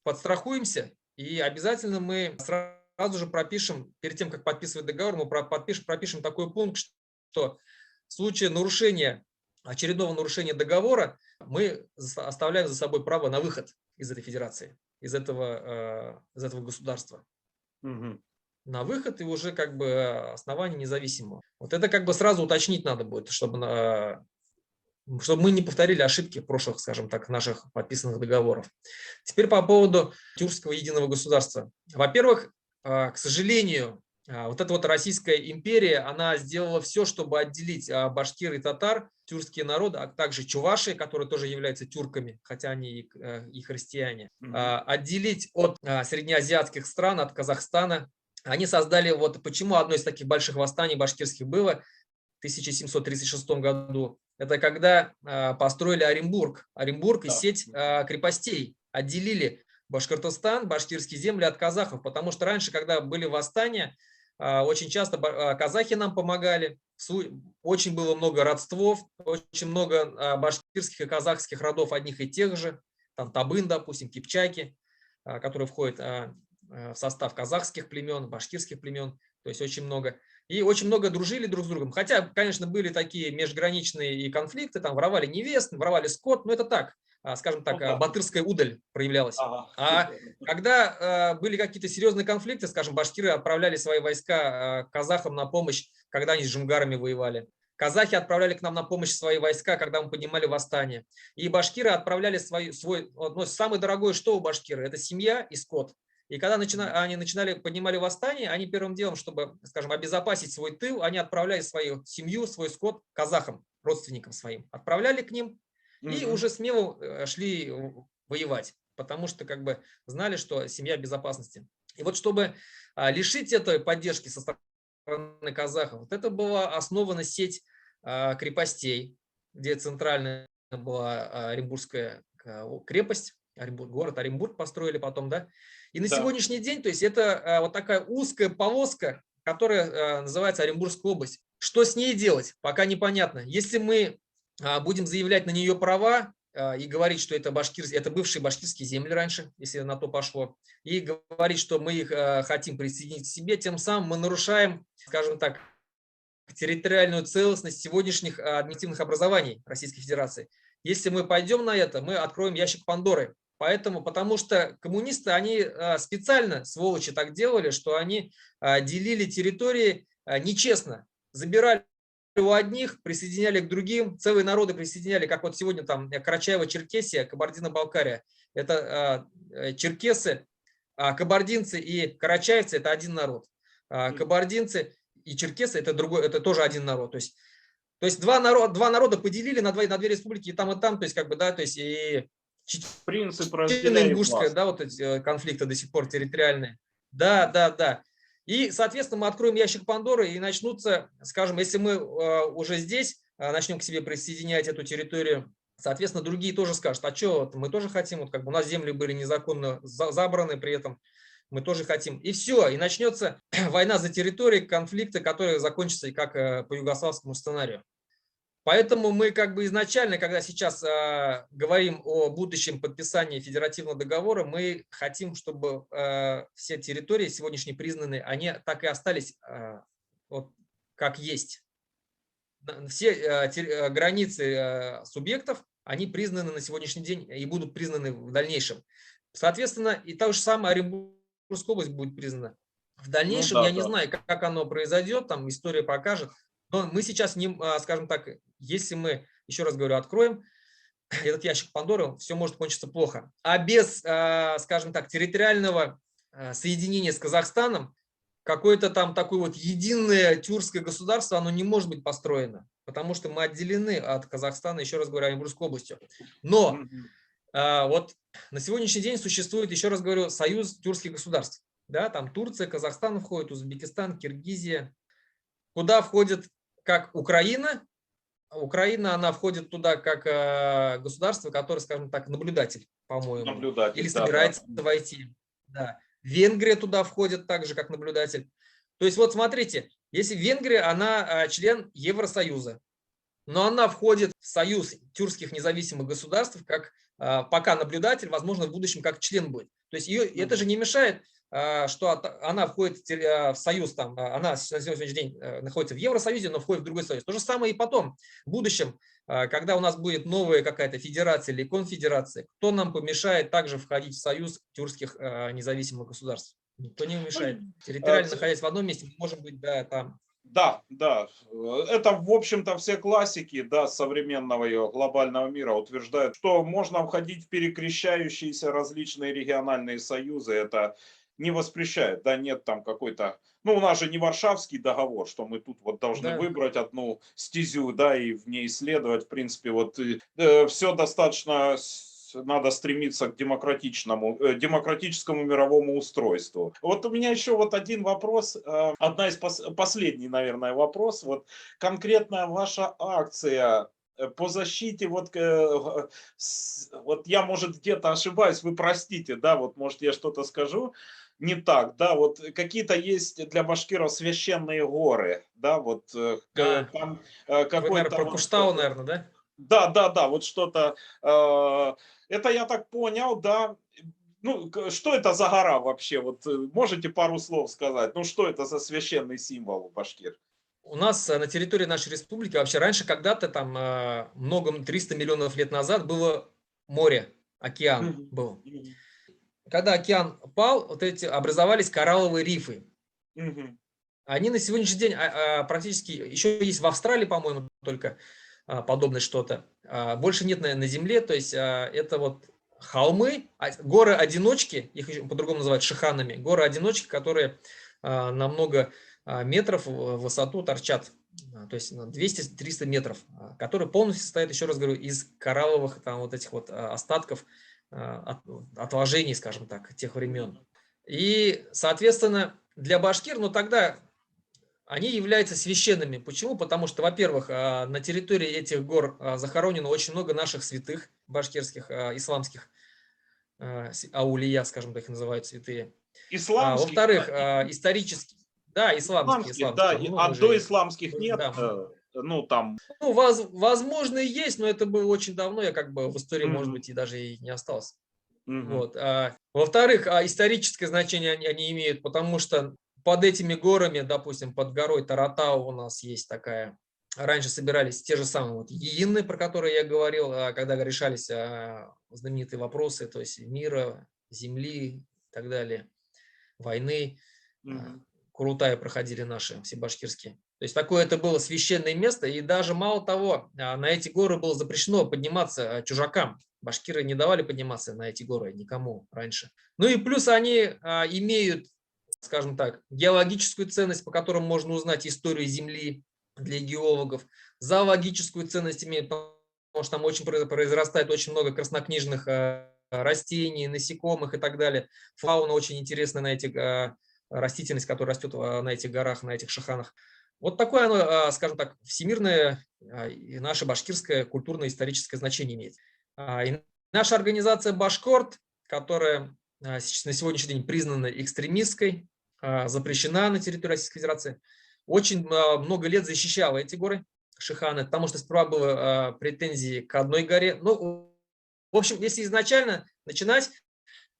подстрахуемся И обязательно мы сразу же пропишем, перед тем, как подписывать договор, мы пропишем такой пункт, что в случае нарушения, очередного нарушения договора, мы оставляем за собой право на выход из этой федерации, из этого государства. Мгм. На выход и уже как бы основание независимого. Вот это как бы сразу уточнить надо будет, чтобы мы не повторили ошибки прошлых, скажем так, наших подписанных договоров. Теперь по поводу тюркского единого государства. Во-первых, к сожалению, вот эта вот Российская империя, она сделала все, чтобы отделить башкир и татар, тюркские народы, а также чуваши, которые тоже являются тюрками, хотя они и христиане, отделить от среднеазиатских стран, от Казахстана. Они создали, вот почему одно из таких больших восстаний башкирских было в 1736 году. Это когда построили Оренбург и сеть крепостей, отделили Башкортостан, башкирские земли от казахов, потому что раньше, когда были восстания, очень часто казахи нам помогали, очень было много родствов, очень много башкирских и казахских родов одних и тех же, там Табын, допустим, Кипчаки, которые входят в состав казахских племен, башкирских племен, то есть очень много. И очень много дружили друг с другом. Хотя, конечно, были такие межграничные и конфликты, там воровали невест, воровали скот, но это так, скажем так, батырская удаль проявлялась. Ага. А когда были какие-то серьезные конфликты, скажем, башкиры отправляли свои войска казахам на помощь, когда они с джунгарами воевали. Казахи отправляли к нам на помощь свои войска, когда мы поднимали восстание. И башкиры отправляли самое дорогое, что у башкира, это семья и скот. И когда они поднимали восстание, они первым делом, чтобы, скажем, обезопасить свой тыл, они отправляли свою семью, свой скот казахам, родственникам своим. Отправляли к ним и уже смело шли воевать, потому что как бы знали, что семья в безопасности. И вот чтобы лишить этой поддержки со стороны казахов, вот это была основана сеть крепостей, где центральная была Оренбургская крепость, город Оренбург построили потом, да. И на сегодняшний день, то есть это вот такая узкая полоска, которая называется Оренбургская область. Что с ней делать, пока непонятно. Если мы будем заявлять на нее права и говорить, что это бывшие башкирские земли раньше, если на то пошло, и говорить, что мы их хотим присоединить к себе, тем самым мы нарушаем, скажем так, территориальную целостность сегодняшних административных образований Российской Федерации. Если мы пойдем на это, мы откроем ящик Пандоры. Потому что коммунисты, они специально, сволочи, так делали, что они делили территории нечестно, забирали у одних, присоединяли к другим, целые народы присоединяли, как вот сегодня там Карачаево-Черкесия, Кабардино-Балкария. Это черкесы, кабардинцы и карачаевцы – это один народ. Кабардинцы и черкесы – это тоже один народ. То есть два народа поделили на две республики, и там, то есть как бы, да, то есть и принцип разделяй ингушская, власть. да, вот эти конфликты до сих пор территориальные. Да. И, соответственно, мы откроем ящик Пандоры и начнутся, скажем, если мы уже здесь начнем к себе присоединять эту территорию, соответственно, другие тоже скажут, а что, мы тоже хотим, вот как бы у нас земли были незаконно забраны, при этом мы тоже хотим. И все, и начнется война за территории, конфликты, которые закончатся как по югославскому сценарию. Поэтому мы как бы изначально, когда сейчас говорим о будущем подписании федеративного договора, мы хотим, чтобы все территории сегодняшние признанные, они так и остались вот, как есть. Все границы субъектов, они признаны на сегодняшний день и будут признаны в дальнейшем. Соответственно, и то же самое Оренбургская область будет признана. В дальнейшем я не знаю, как оно произойдет, там история покажет. Но мы сейчас, скажем так, если мы, еще раз говорю, откроем этот ящик Пандоры, все может кончиться плохо. А без, скажем так, территориального соединения с Казахстаном, какое-то там такое вот единое тюркское государство, оно не может быть построено, потому что мы отделены от Казахстана, еще раз говорю, Оренбургской областью. Но вот на сегодняшний день существует, еще раз говорю, союз тюркских государств. Да, там Турция, Казахстан входит, Узбекистан, Киргизия, куда входит как Украина. Украина, она входит туда как государство, которое, скажем так, наблюдатель, по-моему. Или собирается войти. Да. Венгрия туда входит так же, как наблюдатель. То есть вот смотрите, если Венгрия, она член Евросоюза. но она входит в союз тюркских независимых государств как пока наблюдатель, возможно, в будущем как член будет. То есть это же не мешает, что она входит в союз, там, она на сегодняшний день находится в Евросоюзе, но входит в другой союз. То же самое и потом, в будущем, когда у нас будет новая какая-то федерация или конфедерация, кто нам помешает также входить в союз тюркских независимых государств? Никто не мешает. Территориально находясь в одном месте, мы можем быть, да, там. Да, да, это, в общем-то, все классики, да, современного и глобального мира утверждают, что можно входить в перекрещающиеся различные региональные союзы, это не воспрещает, да, нет там какой-то, ну, у нас же не Варшавский договор, что мы тут вот должны Да. выбрать одну стезю, да, и в ней исследовать, в принципе, вот все достаточно надо стремиться к демократическому мировому устройству. Вот у меня еще вот один вопрос, одна из последний, наверное, вопрос. Вот конкретно ваша акция по защите, вот я, может, где-то ошибаюсь, вы простите, да, вот, может, я что-то скажу не так, да, вот какие-то есть для башкиров священные горы, да, вот там Вы, наверное, какой-то про вот Куштау, наверное, да? да, да, да, вот что-то. Это я так понял, да. Ну, что это за гора вообще? Вот можете пару слов сказать? Ну, что это за священный символ у башкир? У нас на территории нашей республики вообще раньше когда-то там 300 миллионов лет назад было море, океан Мгм, был. мгм, Когда океан пал, вот эти образовались коралловые рифы. мгм, Они на сегодняшний день практически, еще есть в Австралии, по-моему, только подобное что-то. Больше нет на Земле, то есть это вот холмы, горы-одиночки, их еще по-другому называют шиханами, горы-одиночки, которые на много метров в высоту торчат, то есть на 200-300 метров, которые полностью состоят, еще раз говорю, из коралловых там вот этих вот остатков, отложений, скажем так, тех времен. И, соответственно, для башкир, ну тогда они являются священными. Почему? Потому что, во-первых, на территории этих гор захоронено очень много наших святых башкирских, исламских, аулия, скажем так, их называют святые. исламских, Во-вторых, да, исторически, да, исламские, исламских, да, исламские. Ну, а мы до же, исламских нет, да, ну, там. ну, возможно, и есть, но это было очень давно, я как бы в истории, может Мгм, быть, и даже и не осталось. мгм, Вот. Во-вторых, историческое значение они имеют, потому что под этими горами, допустим, под горой Таратау у нас есть такая, раньше собирались те же самые вот иины, про которые я говорил, когда решались знаменитые вопросы, то есть мира, земли и так далее, войны. мгм, Курултаи проходили наши, все башкирские. То есть такое это было священное место, и даже мало того, на эти горы было запрещено подниматься чужакам. Башкиры не давали подниматься на эти горы никому раньше. Ну и плюс они имеют, скажем так, геологическую ценность, по которым можно узнать историю Земли для геологов, зоологическую ценность имеют, потому что там очень произрастает очень много краснокнижных растений, насекомых и так далее. Фауна очень интересная на этих растительность, которая растет на этих горах, на этих шаханах. Вот такое оно, скажем так, всемирное и наше башкирское культурно-историческое значение имеет. И наша организация «Башкорт», которая на сегодняшний день признана экстремистской, запрещена на территории Российской Федерации, очень много лет защищала эти горы, шиханы, потому что сперва было претензии к одной горе. Ну, в общем, если изначально начинать,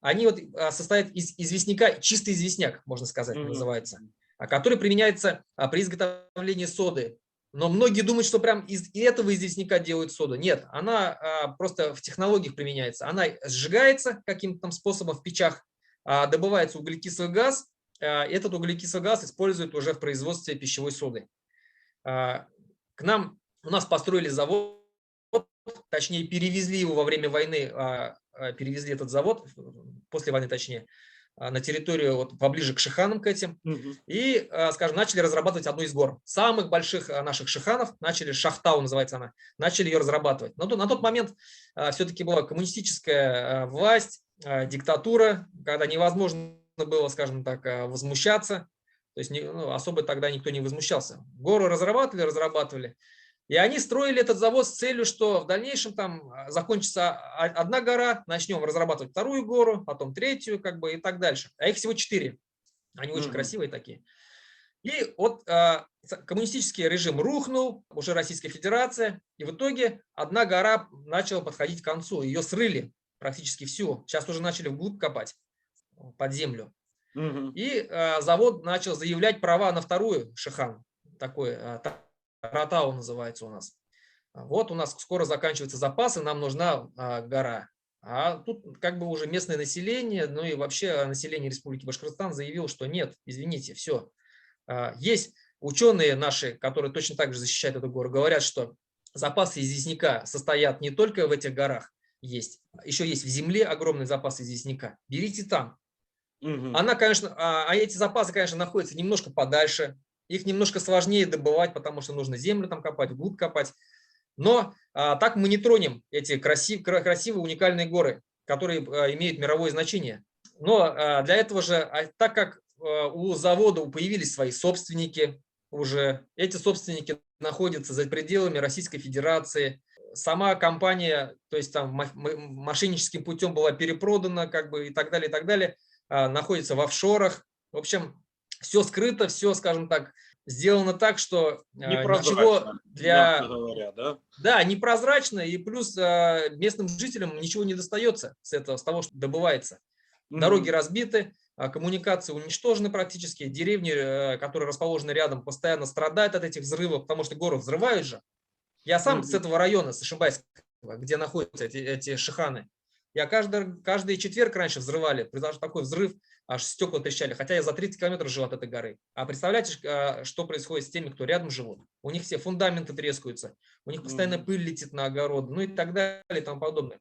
они вот состоят из известняка, чистый известняк, можно сказать, мгм, называется, который применяется при изготовлении соды. Но многие думают, что прям из этого известняка делают соду. Нет, она просто в технологиях применяется. Она сжигается каким-то там способом в печах, добывается углекислый газ. Этот углекислый газ используют уже в производстве пищевой соды. У нас построили завод, точнее перевезли его во время войны, перевезли этот завод, после войны точнее, на территорию вот поближе к шиханам, к этим, мгм, и, скажем, начали разрабатывать одну из гор. Самых больших наших шиханов, начали, Шахтау называется она, начали ее разрабатывать. Но на тот момент все-таки была коммунистическая власть, диктатура, когда невозможно было, скажем так, возмущаться, то есть особо тогда никто не возмущался. Гору разрабатывали. И они строили этот завод с целью, что в дальнейшем там закончится одна гора, начнем разрабатывать вторую гору, потом третью, как бы и так дальше. А их всего 4. Они очень мгм. красивые такие. И вот коммунистический режим рухнул, уже Российская Федерация, и в итоге одна гора начала подходить к концу. Ее срыли практически всю. Сейчас уже начали вглубь копать под землю. И завод начал заявлять права на вторую Шихан. Такой Таратау называется у нас. Вот у нас скоро заканчиваются запасы, нам нужна гора. А тут как бы уже местное население, ну и вообще население Республики Башкортостан заявило, что нет, извините, все. Есть ученые наши, которые точно так же защищают эту гору, говорят, что запасы известняка состоят не только в этих горах, еще есть в земле огромные запасы известняка. Берите там. Она, конечно, эти запасы, конечно, находятся немножко подальше, их немножко сложнее добывать, потому что нужно землю там копать, вглубь копать. Но так мы не тронем эти красивые уникальные горы, которые имеют мировое значение. Но для этого же, так как у завода появились свои собственники уже, эти собственники находятся за пределами Российской Федерации, сама компания, то есть там мошенническим путем была перепродана, как бы и так далее, находится в офшорах. В общем, все скрыто, все, скажем так, сделано так, что ничего для... говоря, да? Да, непрозрачно, и плюс местным жителям ничего не достается с того, что добывается. Дороги разбиты, коммуникации уничтожены практически, деревни, которые расположены рядом, постоянно страдают от этих взрывов, потому что горы взрывают же. Я сам с этого района, с Ишимбайского, где находятся эти шиханы. Я каждый четверг раньше взрывали, произошел такой взрыв, аж стекла трещали, хотя я за 30 километров жил от этой горы. А представляете, что происходит с теми, кто рядом живут? У них все фундаменты трескаются, у них постоянно пыль летит на огород, ну и так далее, и тому подобное.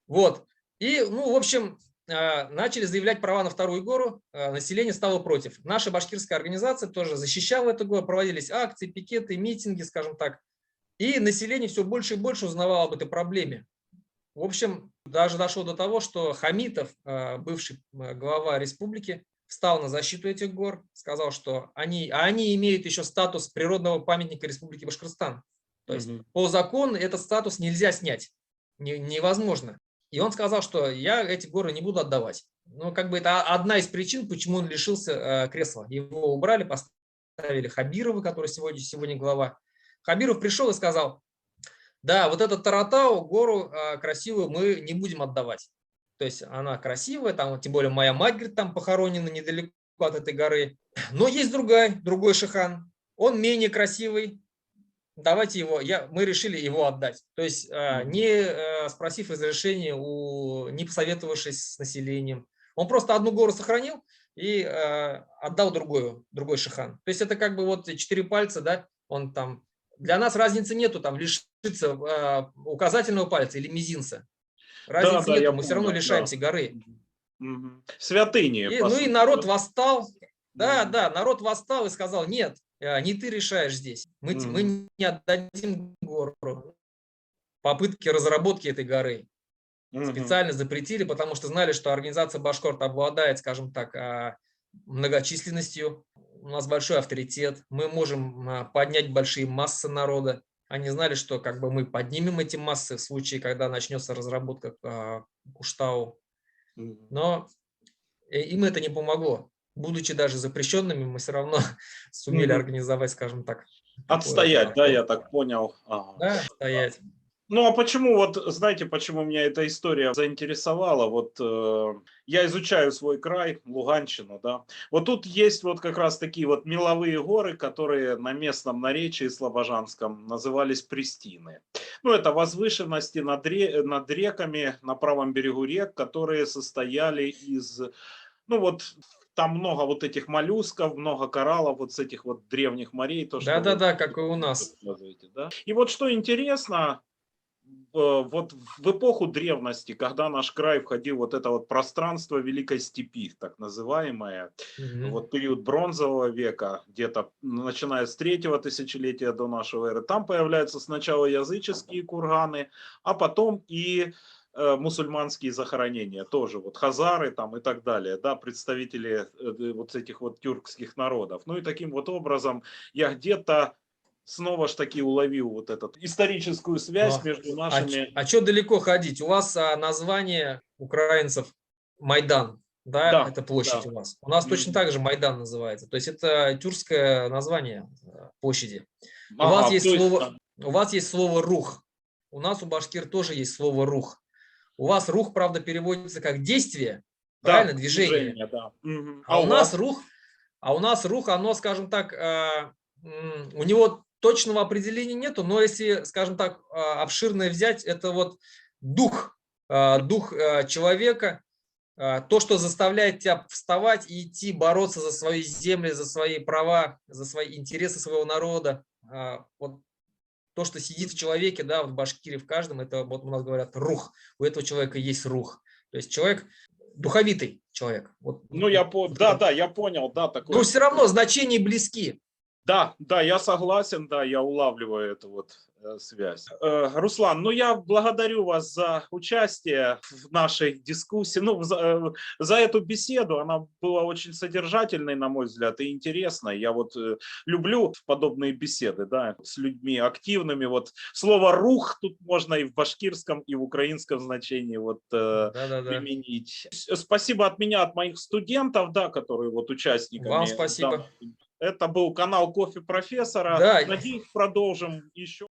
Вот. И, ну, в общем, начали заявлять права на вторую гору, население стало против. Наша башкирская организация тоже защищала эту гору, проводились акции, пикеты, митинги, скажем так. И население все больше и больше узнавало об этой проблеме. В общем, даже дошло до того, что Хамитов, бывший глава республики, встал на защиту этих гор, сказал, что они имеют еще статус природного памятника Республики Башкортостан. То есть по закону этот статус нельзя снять, невозможно. И он сказал, что я эти горы не буду отдавать. Ну, как бы это одна из причин, почему он лишился кресла. Его убрали, поставили Хабирова, который сегодня глава. Хабиров пришел и сказал: да, вот этот Таратау, гору красивую, мы не будем отдавать. То есть она красивая, там, тем более моя мать, говорит, там похоронена недалеко от этой горы. Но есть другой Шихан, он менее красивый, давайте его, мы решили его отдать. То есть не спросив разрешения, не посоветовавшись с населением. Он просто одну гору сохранил и отдал другой Шихан. То есть это как бы вот 4 пальца, да, он там... Для нас разницы нету, там лишиться указательного пальца или мизинца. Разницы нету, мы все равно лишаемся горы. Святыни. Ну и народ восстал. Да, народ восстал и сказал: нет, не ты решаешь здесь. Мы не отдадим гору. Попытки разработки этой горы специально запретили, потому что знали, что организация Башкорт обладает, скажем так, многочисленностью. У нас большой авторитет, мы можем поднять большие массы народа. Они знали, что как бы мы поднимем эти массы в случае, когда начнется разработка Куштау. Но им это не помогло. Будучи даже запрещенными, мы все равно сумели организовать, скажем так. Отстоять, да, я так понял. Да, отстоять. Ну, а почему, вот знаете, почему меня эта история заинтересовала? Вот я изучаю свой край, Луганщину, да. Вот тут есть вот как раз такие вот меловые горы, которые на местном наречии слобожанском назывались Престины. Ну, это возвышенности над реками, на правом берегу рек, которые состояли из, ну вот, там много вот этих моллюсков, много кораллов, вот с этих вот древних морей. Да, как и у нас. Да? И вот что интересно, вот в эпоху древности, когда наш край входил вот это вот пространство Великой Степи, так называемое, вот период бронзового века, где-то начиная с 3-го тысячелетия до нашей эры, там появляются сначала языческие курганы, а потом и мусульманские захоронения, тоже вот хазары там и так далее, да, представители вот этих вот тюркских народов. Ну и таким вот образом я где-то снова ж таки уловил вот эту историческую связь между нашими... А что далеко ходить? У вас название украинцев Майдан. да, Да, это площадь да. у вас. У нас точно Мгм. так же Майдан называется. То есть это тюркское название площади. У вас Ага, есть то есть, да. слово рух. У нас у башкир тоже есть слово рух. У вас рух, правда, переводится как действие, Да, правильно, движение. движение, да. Мгм. А А у у нас вас? рух, оно, скажем так, у него точного определения нету, но если, скажем так, обширное взять, это вот дух, дух человека, то, что заставляет тебя вставать и идти бороться за свои земли, за свои права, за свои интересы своего народа. Вот то, что сидит в человеке, да, в башкире, в каждом, это вот у нас говорят рух. У этого человека есть рух. То есть человек духовитый человек. Вот, Ну, вот да, да, я понял, да, но такое. все равно значения близки. Да, да, я согласен, да, я улавливаю эту вот связь. Руслан, ну я благодарю вас за участие в нашей дискуссии, ну, за эту беседу. Она была очень содержательной, на мой взгляд, и интересной. Я вот люблю подобные беседы, да, с людьми активными. Вот слово «рух» тут можно и в башкирском, и в украинском значении вот Да-да-да. применить. Спасибо от меня, от моих студентов, да, которые вот Вам участниками спасибо. данного. Это был канал Кофе Профессора. Да, Надеюсь, продолжим еще.